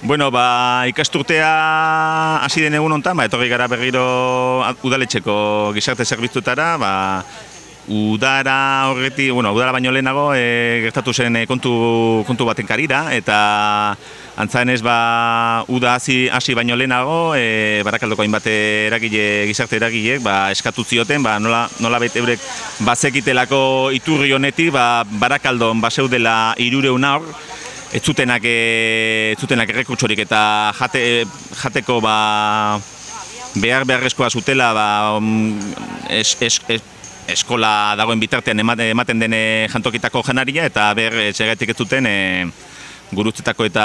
Bueno, ikasturtea hasi den egun honetan, etorri gara berriro udaletxeko gizarte zerbitzutara, udara horretik, udara baino lehenago gertatu zen kontu baten karira, eta antza denez uda hasi baino lehenago, Barakaldoko hainbat gizarte eragileek eskatu zioten, nola bete eurek bazekitelako iturri honetik, Barakaldon baseudela 300 haur, ez zutenak errekurtsorik eta jateko beharrezkoa zutela eskola dagoen bitartean ematen den jantokitako janaria, eta segatik ez zuten gurutzetako eta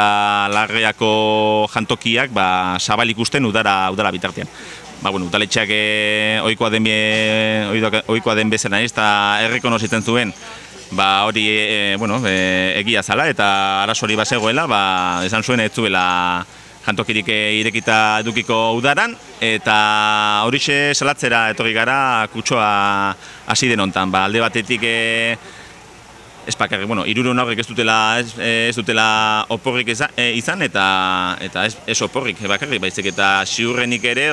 larreako jantokiak zabalik usten udara bitartean. Udaletxeak ohikoa den bezala eta errekonozitzen zuen hori egia zala eta arazo hori bazegoela, esan zuen ez zuela jantokirik irekita edukiko udaran, eta horixe salatzera etorri gara kutsoa hasi den hontan. Alde batetik ez bakarrik, 300 haurrek ez dutela oporrik izan, eta ez oporrik bakarrik, baizik eta ziurrenik ere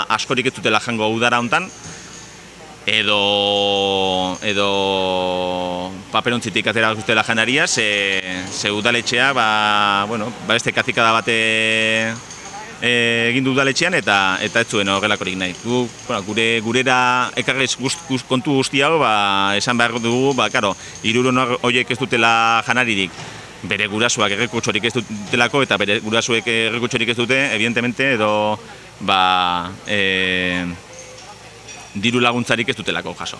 askorik ez dutela jango udara hontan, edo paperontzitik atera dutela janaria, ze udaletxea, beste kazikada bate egin du udaletxean, eta ez zuen horrelakorik nahi. Gurera ekarrez kontu guzti hau, esan behar dugu, 300 horiek ez dutela janaririk, bere gurasoak errekurtsorik ez dutelako, eta bere gurasoek errekurtsorik ez dute, evidentemente, edo diru laguntzarik ez dutelako jaso.